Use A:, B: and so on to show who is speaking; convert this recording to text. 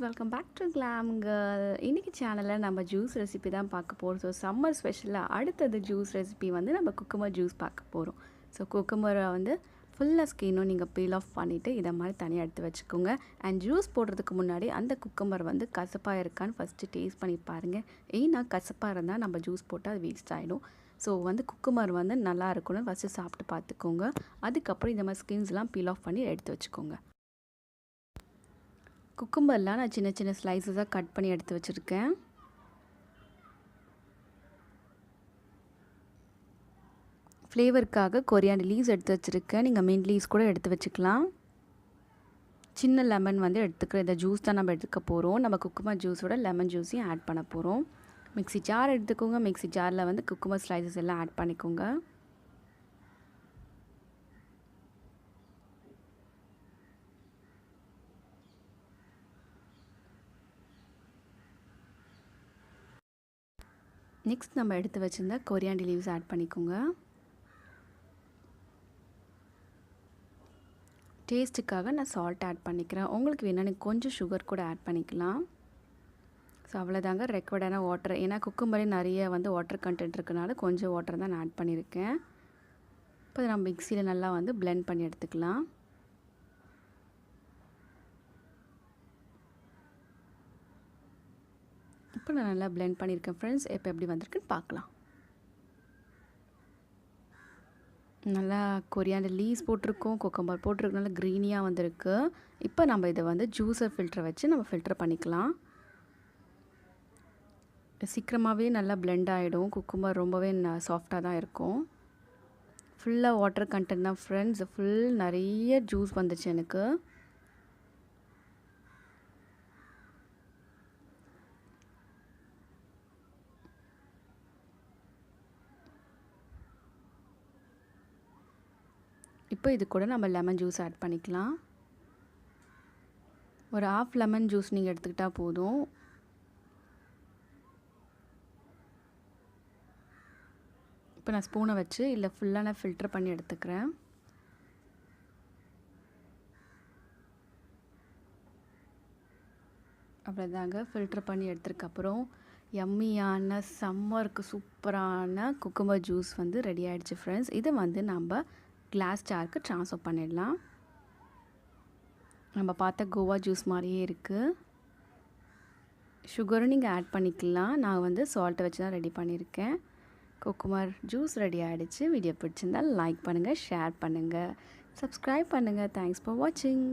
A: Welcome back to glam girl. இன்றைக்கி சேனலில் நம்ம ஜூஸ் ரெசிபி தான் பார்க்க போகிறோம். ஸோ சம்மர் ஸ்பெஷலாக அடுத்தது ஜூஸ் ரெசிபி வந்து நம்ம குக்கும்பர் ஜூஸ் பார்க்க போகிறோம். ஸோ குக்கும்பரை வந்து ஃபுல்லாக ஸ்கின்னும் நீங்கள் பீல் ஆஃப் பண்ணிவிட்டு இதை மாதிரி தனியாக எடுத்து வச்சுக்கோங்க. அண்ட் ஜூஸ் போடுறதுக்கு முன்னாடி அந்த குக்கும்பர் வந்து கசப்பாக இருக்கான்னு ஃபஸ்ட்டு டேஸ்ட் பண்ணி பாருங்கள். ஏன்னா கசப்பாக இருந்தால் நம்ம ஜூஸ் போட்டால் அது வேஸ்ட் ஆகிடும். ஸோ வந்து குக்கும்பர் வந்து நல்லா இருக்குன்னு ஃபஸ்ட்டு சாப்பிட்டு பார்த்துக்கோங்க. அதுக்கப்புறம் இந்த மாதிரி ஸ்கின்ஸ்லாம் பீல் ஆஃப் பண்ணி எடுத்து வச்சுக்கோங்க. குக்கும்பர்லாம் நான் சின்ன சின்ன ஸ்லைஸஸாக கட் பண்ணி எடுத்து வச்சுருக்கேன். ஃப்ளேவருக்காக கொரியாண்டர் லீவ்ஸ் எடுத்து வச்சுருக்கேன். நீங்கள் மின்ட் லீவ்ஸ் கூட எடுத்து வச்சுக்கலாம். சின்ன லெமன் வந்து எடுத்துக்கிற இந்த ஜூஸ் தான் நம்ம எடுத்துக்க போகிறோம். நம்ம குக்கும்பர் ஜூஸோட லெமன் ஜூஸையும் ஆட் பண்ண போகிறோம். மிக்ஸி ஜார் எடுத்துக்கோங்க. மிக்ஸி ஜாரில் வந்து குக்கும்பர் ஸ்லைசஸ் எல்லாம் ஆட் பண்ணிக்கோங்க. நெக்ஸ்ட் நம்ம எடுத்து வச்சுருந்த கொரியாண்டர் லீவ்ஸ் ஆட் பண்ணிக்கோங்க. டேஸ்ட்டுக்காக நான் சால்ட் ஆட் பண்ணிக்கிறேன். உங்களுக்கு வேணா கொஞ்சம் சுகர் கூட ஆட் பண்ணிக்கலாம். ஸோ அவ்வளோதாங்க, ரெக்வயர்டான வாட்டர். ஏன்னா குக்கும்பரே நிறைய வந்து வாட்டர் கண்டென்ட் இருக்கனால கொஞ்சம் வாட்டர் தான் நான் ஆட் பண்ணியிருக்கேன். இப்போ நம்ம மிக்சியில் நல்லா வந்து பிளெண்ட் பண்ணி எடுத்துக்கலாம். இப்போ நான் நல்லா பிளெண்ட் பண்ணியிருக்கேன் ஃப்ரெண்ட்ஸ். இப்போ எப்படி வந்திருக்குன்னு பார்க்கலாம். நல்லா கொரியாண்டர் லீவ்ஸ் போட்டிருக்கோம், குக்கும்பர் போட்டிருக்கனால க்ரீனியாக வந்திருக்கு. இப்போ நம்ம இதை வந்து ஜூஸர் ஃபில்டரை வச்சு நம்ம ஃபில்டர் பண்ணிக்கலாம். சீக்கிரமாகவே நல்லா பிளெண்ட் ஆகிடும். குக்கும்பர் ரொம்பவே சாஃப்டாக தான் இருக்கும். ஃபுல்லாக வாட்டர் கண்டென்ட் தான் ஃப்ரெண்ட்ஸ். ஃபுல் நிறைய ஜூஸ் வந்துச்சு எனக்கு. இப்போ இது கூட நம்ம லெமன் ஜூஸ் ஆட் பண்ணிக்கலாம். ஒரு ஹாஃப் லெமன் ஜூஸ் நீங்கள் எடுத்துக்கிட்டால் போதும். இப்போ நான் ஸ்பூனை வச்சு இல்லை ஃபுல்லாக நான் ஃபில்டர் பண்ணி எடுத்துக்கிறேன். அவ்வளோதாங்க, ஃபில்டர் பண்ணி எடுத்ததுக்கப்புறம் யம்மியான சம்மருக்கு சூப்பரான குக்கும்பர் ஜூஸ் வந்து ரெடி ஆகிடுச்சு ஃப்ரெண்ட்ஸ். இதை வந்து நம்ம கிளாஸ் ஜாருக்கு ட்ரான்ஸ்ஃபர் பண்ணிடலாம். நம்ம பார்த்த கோவா ஜூஸ் மாதிரியே இருக்குது. சுகரும் நீங்கள் ஆட் பண்ணிக்கலாம். நான் வந்து சால்ட்டை வச்சு தான் ரெடி பண்ணியிருக்கேன். குக்கும்பர் ஜூஸ் ரெடி ஆகிடுச்சு. வீடியோ பிடிச்சிருந்தால் லைக் பண்ணுங்கள், ஷேர் பண்ணுங்கள், சப்ஸ்கிரைப் பண்ணுங்கள். தேங்க்ஸ் ஃபார் வாட்சிங்.